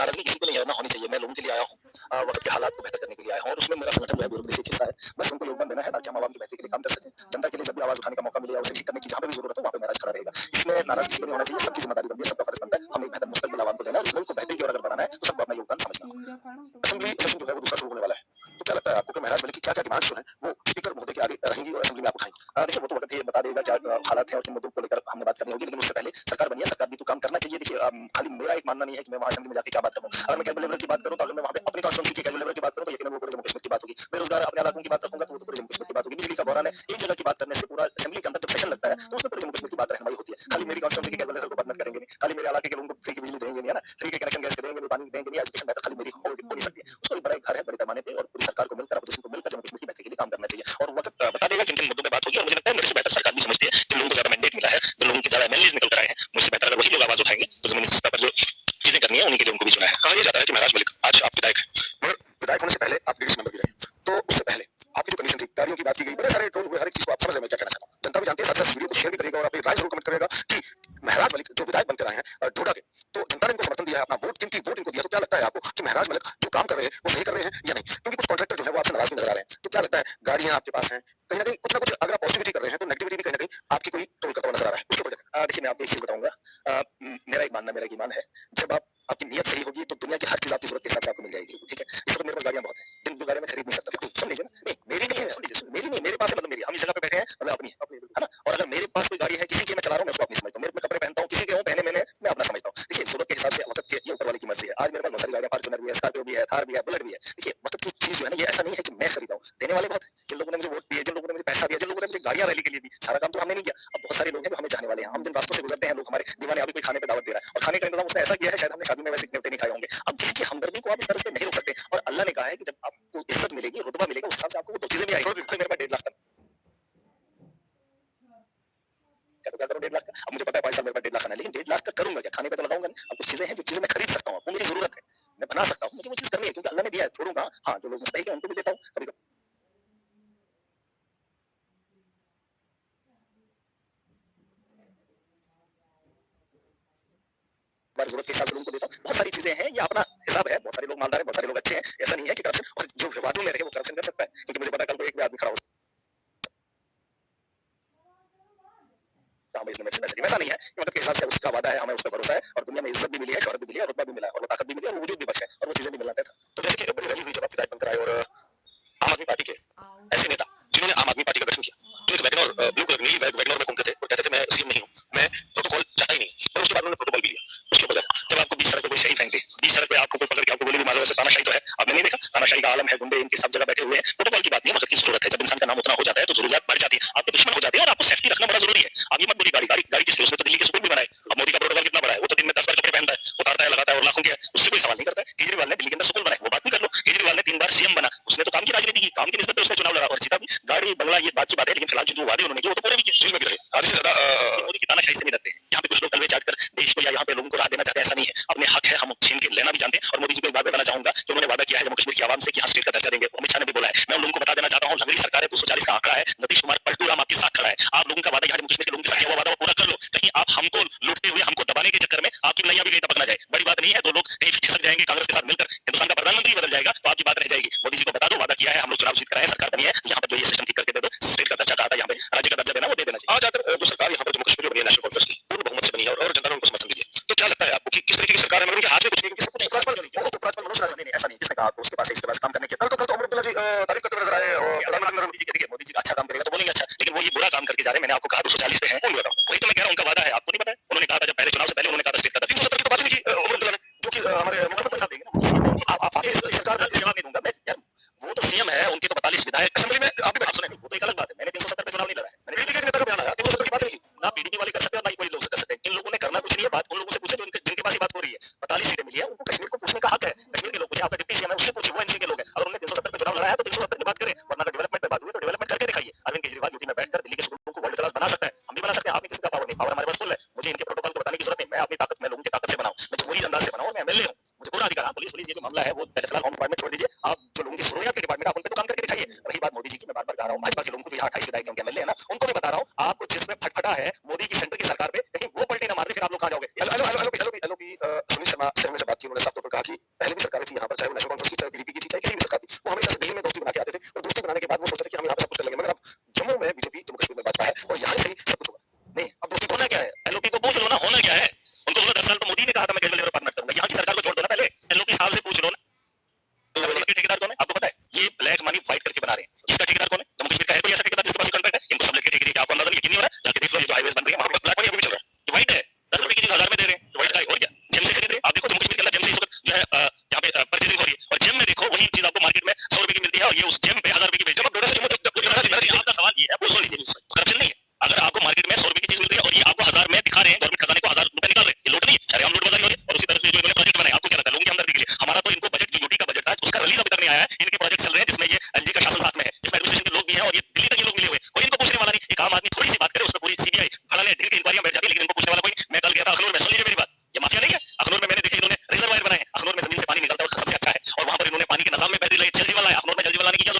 नाराजगी किसी को नहीं है, ना होनी चाहिए। मैं लोगों के लिए आया हूँ, वक्त के हालात को बेहतर करने के लिए आया हूँ और उसमें मेरा संगठन जो है ब्यूरो बेसिक हिस्सा है। बस उनको योगदान देना है ताकि हम आवाम की बेहतरी के लिए काम कर सकें। जनता के लिए जब भी आवाज उठाने का मौका मिले या उसे ठीक करने की जहाँ पे भी जरूरत हो वहाँ पे महराज खड़ा रहेगा। इसमें नाराजगी किसी को नहीं होना चाहिए, सबकी जिम्मेदारी बनती है, सबका फर्ज बनता है। हमें एक बेहतर मुस्तकबिल आवाम को देना है और उस मुल्क को बेहतरी की ओर अगर बढ़ाना है तो सबको अपना योगदान समझना होगा। असेंबली सेशन जो है वो दूसरा शुरू होने वाला है, तो क्या लगता है आपको कि महराज मलिक की क्या क्या डिमांड्स जो है वो स्पीकर महोदय के आगे रहेंगी और असेंबली में आप उठाएंगे? देखिए वो तो वक्त ही बता देगा क्या हालात है और किन मुद्दों को लेकर हमने बात करनी होगी, लेकिन उससे पहले सरकार बनी है, सरकार भी तो काम करना चाहिए। देखिए खाली मेरा एक मानना नहीं है कि मैं वहाँ असेंबली में जाकर क्या बात करूँ। अगर मैं कैजुअल लेवल की बात करूँ तो अगर मैं वहाँ पे अपनी कॉन्स्टिट्यूंसी की कैजुअल लेवल की बात करूँ तो यकीनन वो पूरे जम्मू कश्मीर की बात होगी। बेरोजगार अपने इलाकों की बात रखूंगा तो वो तो पूरे जम्मू कश्मीर की बात होगी। बिजली का बहरान है, एक जगह की बात करने से पूरा असेंबली के अंदर जब सेशन लगता है तो उसमें पूरे जम्मू कश्मीर की बात रहनुमाई होती है। खाली मेरी कॉन्स्टिट्यूंसी की कैजुअल लेवल को बात करेंगे नहीं, खाली मेरे इलाके के लोगों को फ्री की बिजली देंगे नहीं, है ना, फ्री के कनेक्शन गैस के देंगे नहीं, पानी देंगे नहीं, एजुकेशन बेहतर खाली मेरी हो नहीं सकती है। उसका भी बड़ा एक घर है बड़े पैमाने पे और पूरी सरकार को मिलकर अपोजिशन को मिलकर जम्मू कश्मीर की बेहतरी के लिए काम करना चाहिए और वक्त बता देगा किन किन मुद्दों पे बात होगी। और मुझे लगता है मेरे से बेहतर सरकार भी समझती है, जिन लोगों को ज्यादा मैंडेट मिला है, जिन लोगों के ज्यादा एमएलएज निकल कर आए हैं, मुझसे बेहतर अगर वही लोग आवाज उठाएंगे तो जमीनी सतह पर जो चीजें करनी है उन्हीं के लिए उनको भी चुना है। कहा यह जाता है कि महराज मलिक आज आप विधायक हैं, मगर विधायक होने से पहले आप डीडीसी मेंबर भी रहे, तो उससे पहले आपकी जो कंडीशन थी, गाड़ियों की बात की गई, बड़े सारे ट्रोल हुए, हर एक चीज को आप समझ रहे हैं मैं क्या कहना चाहता हूँ। जनता भी जानती है, साथ साथ वीडियो को शेयर भी करेगा और अपनी राय जरूर कमेंट करेगा कि महराज मलिक जो विधायक बनकर आए हैं ढोडा के, तो जनता ने इनको समर्थन दिया है, अपना वोट इनको दिया, तो क्या लगता है आपको कि महराज मलिक जो काम कर रहे हैं वो सही कर रहे हैं या नहीं? क्योंकि कुछ कॉन्ट्रैक्टर जो है वो आपसे नाराज भी नजर आ रहे हैं, तो क्या लगता है गाड़ियां आपके पास हैं, कहीं ना कहीं कुछ ना कुछ अगर आप पॉजिटिविटी कर रहे हैं तो नेगेटिविटी भी कहीं ना कहीं आपकी कोई ट्रोल करता हुआ नजर आ रहा है, उसके ऊपर देखिए मैं आपको एक चीज बताऊंगा। मेरा एक मानना, मेरा एक ईमान है, जब आप आपकी नीयत सही होगी तो दुनिया की हर चीज आपकी जरूरत के हिसाब से आपको मिल जाएगी। ठीक है, इस वक्त मेरे पास गाड़ियां बहुत हैं, जिन जो गाड़ियां मैं खरीद नहीं सकता, बिल्कुल सुन लीजिए ना, नहीं मेरी नहीं है, सुन लीजिए, मेरी नहीं, मेरे पास है, मतलब मेरी, हम इस जगह पे बैठे हैं मतलब अपनी है ना। और अगर मेरे पास कोई गाड़ी है किसी की मैं चला रहा हूँ मैं उसको अपनी समझता हूँ, मेरे मैं कपड़े पहनता हूँ किसी के हूँ पहने मैंने, मैं अपना समझता हूँ। देखिए सूरत के हिसाब से वक्त के ये ऊपर वाले की मर्जी है। आज मेरे पास बहुत सारी गाड़ियां, फॉर्च्यूनर भी है, स्कॉर्पियो भी है, थार भी है, बुलेट भी है। देखिए वक्त की चीज जो है ना, ये ऐसा नहीं है कि मैं खरीदा हूँ, देने वाले बहुत है, जिन लोगों ने मुझे वोट दिए, जिन लोगों ने मुझे पैसा दिया, जिन लोगों ने मुझे गाड़ियां रैली के लिए दी, सारा काम तो हमने नहीं किया। अब बहुत सारे लोग हैं जो हमें चाहने वाले हैं, हम जिन रास्तों से गुजरते हैं, लोग हमारे दीवाने, अभी कोई खाने पे दावत दे रहा है और खाने का इंतजाम उसने ऐसा किया है शायद हमने शादी में वैसे न्योते नहीं खाए होंगे। अब किसी की हमदर्दी को आप इस तरह से नहीं रोक सकते और अल्लाह ने कहा है कि जब आपको इज्जत मिलेगी, रुतबा मिलेगा, उस हिसाब से आपको वो दो चीजें भी आएगी। मेरे पास 1.5 लाख तक क्या करो 1.5 लाख का। अब मुझे पता है 5 साल मेरे पास 1.5 लाख आना है, लेकिन 1.5 लाख का करूंगा क्या? खाने पे तो लगाऊंगा नहीं। अब कुछ चीजें हैं जो चीजें मैं खरीद सकता हूँ, वो मेरी जरूरत है, मैं बना सकता हूँ, मुझे वो चीज करनी है क्योंकि अल्लाह ने दिया है, छोड़ूंगा। हाँ, जो लोग मुस्तहिक है उनको भी देता हूँ कभी कभी। जरूरत के हिसाब से लोगों को देता हूँ। बहुत सारी चीजें हैं, ये अपना हिसाब है, बहुत सारे लोग मालदार हैं, बहुत सारे लोग अच्छे हैं, ऐसा नहीं है कि करप्शन, और जो विवादों में रहे वो करप्शन कर सकता है, क्योंकि मुझे पता है कल को एक भी आदमी खड़ा हो, हाँ, इसमें मैसेज वैसा नहीं है कि मतलब के हिसाब से उसका वादा है, हमें उस पर भरोसा है और दुनिया में इज्जत भी मिली है, शोहरत भी मिली है, रुतबा भी मिला है और वो ताकत भी मिली है और वजूद भी बख्शा है और वो चीजें भी मिलना था। तो जैसे कि बड़ी रैली हुई जब आप विधायक बनकर आए और आम आदमी पार्टी के ऐसे नेता जिन्होंने आम आदमी पार्टी का गठन किया, जो एक वैगनर ब्लू कलर नीली वैगनर में घूमते थे और कहते थे मैं सीएम नहीं हूँ, मैं प्रोटोकॉल चाहता ही नहीं, और उसके बाद उन्होंने प्रोटोकॉल भी लिया। उसके ऊपर जब आपको बीच सड़क पे कोई सही फेंक दे, बीच सड़क पे आपको कोई पकड़ के आपको गोली भी मारे, वैसे तानाशाही तो है, आपने नहीं देखा, तानाशाही का आलम है, गुंडे इनके सब जगह बैठे हुए हैं। प्रोटोकॉल की बात नहीं है, वक्त की जरूरत है, जब इंसान का नाम उतना हो जाता है तो जरूरत बढ़ जाती है, आपके दुश्मन हो जाते हैं और आपको सेफ्टी रखना बड़ा जरूरी है। आप ये मत बोलिए गाड़ी गाड़ी गाड़ी किसने, उसने तो दिल्ली के सुकून भी बनाए। अब मोदी का प्रोटोकॉल कितना बड़ा है, वो तो दिन में 10 बार कपड़े पहनता है, उतारता है, लगाता है और लाखों के, उससे कोई सवाल नहीं करता है। केजरीवाल ने दिल्ली के अंदर सुकून बनाए, वो बात नहीं कर लो। केजरीवाल ने 3 बार सीएम बना, उसने तो काम की राजनीति की, काम की निस्बत पे उसने चुनाव लड़ा और जीता भी। गाड़ी बंगला ये बात की बात है, लेकिन फिलहाल जो वादे उन्होंने किए वो तो पूरे भी किए, जेल में भी रहे। आधे से ज्यादा मोदी की तानाशाही से नहीं डरते हैं। यहाँ पे कुछ लोग तलवे चाट कर देश को या यहाँ पे लोगों को राह देना चाहते हैं, ऐसा नहीं है, अपने हक है, हम छीन के लेना भी जानते हैं। और मोदी जी को एक बात बताना चाहूंगा कि उन्होंने वादा किया है जम्मू कश्मीर की आवाम से कि यहाँ स्टेट का दर्जा देंगे, अमित शाह ने भी बोला है। मैं उन लोगों को बता देना चाहता हूँ, लंगड़ी सरकार है, 240 का आंकड़ा है, नीतीश कुमार पलटू राम आपके साथ खड़ा है। आप लोगों का वादा यहाँ जम्मू कश्मीर के लोगों के साथ किया हुआ वादा वो पूरा कर लो, कहीं आप हमको लूटते हुए, हमको दबाने के चक्कर में आपकी नैया भी कहीं टपक ना जाए। बड़ी बात नहीं है, दो लोग कहीं खिसक जाएंगे, कांग्रेस के साथ मिलकर हिंदुस्तान का प्रधानमंत्री बदल जाएगा तो आपकी बात रह जाएगी। मोदी जी को बता दो, वादा किया है, हम लोग चुनाव जीत कर आए हैं, सरकार बनी है, यहाँ पर जो ये सिस्टम ठीक करके दे दो, स्टेट का दर्जा कहा था, यहाँ पे राज्य का दर्जा देना वो दे देना चाहिए। आज आकर जो सरकार यहाँ पर जम्मू कश्मीर में बनी है, नेशनल कॉन्फ्रेंस की पूर्ण बहुमत से बनी है और जनता ने उनको समर्थन भी दिया, तो क्या लगता है आपको कि किस तरीके की सरकार है, मगर उनके हाथ में कुछ नहीं, सब कुछ उपराज्यपाल मनोज सिन्हा, नहीं ऐसा नहीं, किसने कहा आपको उसके पास इसके पास काम करने के? कल तो अमर अब्दुल्ला जी तारीफ करते हुए नजर आए और प्रधानमंत्री नरेंद्र मोदी जी के, देखिए मोदी जी अच्छा काम करेगा तो बोलेंगे अच्छा, लेकिन वो ये बुरा काम करके जा रहे हैं। मैंने आपको कहा 240 पे है, कौन बताऊं, वही तो मैं कह रहा हूं, उनका वादा है, आपको नहीं पता है? उन्होंने कहा था जब पहले चुनाव से पहले उन्होंने कहा था स्टेट का दर्जा 370 की तो बात ही नहीं की अमर अब्दुल्ला ने, जो कि हमारे मुख्यमंत्री साहब देंगे ना। आप सरकार का जवाब नहीं दूंगा मैं यार, वो तो सीएम है, उनके तो 42 विधायक असेंबली में आप भी सुने नहीं, वो तो एक अलग बात है। मैंने 370 पे चुनाव नहीं लड़ा है, मैंने पीडीपी के नेता का बयान आया 370 की बात नहीं की, ना पीडीपी वाले कर सकते हैं ना ही कोई लोग कर सकते हैं। इन लोगों ने करना कुछ नहीं है, बात उन लोगों से पूछे जो जिनके पास ये बात हो रही है। 42 सीटें मिली है, उनको कश्मीर को पूछने का हक है, कश्मीर के लोग पूछे, आपका डिप्टी सीएम है उससे पूछे, वो एनसी के लोग हैं, और उन्होंने 370 पे चुनाव लड़ा है तो 370 की बात करें, वरना अगर डेवलपमेंट पे बात हुई तो डेवलपमेंट करके दिखाइए। अरविंद केजरीवाल यूपी में बैठकर दिल्ली के स्कूलों को वर्ल्ड क्लास बना सकता है, हम भी बना सकते हैं, आप नहीं, किसी का पावर नहीं, पावर हमारे पास फुल है। मुझे इनके प्रोटोकॉल को बताने की जरूरत नहीं, मैं अपनी ताकत में लोगों की ताकत से बनाऊं, मैं जमहूरी अंदाज से बनाऊं, और मैं एमएलए हूं, मुझे पूरा अधिकार है। पुलिस ये जो मामला है वो फिलहाल होम डिपार्टमेंट छोड़ दीजिए, आप जो लोगों की जरूरत के डिपार्टमेंट आप उन पे तो काम करके दिखाइए। रही बात मोदी जी की, मैं बार बार कह रहा हूं, भाजपा के लोगों को, यहाँ 28 विधायक एमएलए है ना, उनको भी बता रहा हूं, आपको जिसमें फटफटा है मोदी की सेंटर की सरकार पे, कहीं वो पलटी ना मार दे, फिर आप लोग कहां जाओगे? हेलो सुनील शर्मा से हमने बात की, उन्होंने साफ तौर पर कहा कि यकीन नहीं हो रहा, जाके देख लो, ये जो हाईवेज बन रही है वहां पर ब्लैक मनी अभी भी चल रहा है। ये व्हाइट है, 10 रुपए की चीज 1000 में दे रहे हैं, व्हाइट का है, और क्या जेम से खरीद रहे हैं। आप देखो जम्मू कश्मीर के अंदर जेम से इस वक्त जो है यहाँ पे परचेजिंग हो रही है, और जेम में देखो वही चीज आपको मार्केट में 100 रुपए की मिलती है, और ये उस जेम पे 1000 रुपए की बेच रहे हो। आपका सवाल ये है, वो सुन लीजिए, करप्शन नहीं है। अगर आपको मार्केट में 100 रुपए की चीज मिल रही है और ये आपको 1000 में दिखा रहे हैं, गवर्नमेंट खजाने को 1000 रुपए निकाल रहे हैं, ये लूट नहीं है, शरेआम लूटबाजी हो रही है। और उसी तरह से जो इन्होंने प्रोजेक्ट बनाए, आपको क्या लगता है लोगों की हमदर्दी के लिए? हमारा तो इनको बजट, जो यूटी का बजट था उसका रिलीज अभी तक नहीं आया है, इनके प्रोजेक्ट चल रहे हैं जिसमें ये एलजी का शासन साथ में है, जिसमें एडमिनिस्ट्रेशन के लोग भी हैं, और ये दिल्ली तक ये लोग मिले हुए, कोई इनको पूछने वाला नहीं। एक आम आदमी थोड़ी सी बात करे उसमें पूरी सीबीआई फलाने ढेर की इंक्वायरियां बैठ जाती है, लेकिन इनको पूछने वाला कोई। मैं कल गया था अखनूर में, सुन लीजिए मेरी बात, ये माफिया नहीं है। अखनूर में मैंने देखा इन्होंने रिजर्वायर बनाए, अखनूर में जमीन से पानी निकलता है और सबसे अच्छा है, और वहां पर इन्होंने पानी के निजाम में बेहतरी लाई, जल जीवन लाया। अखनूर में जल जीवन लाने की क्या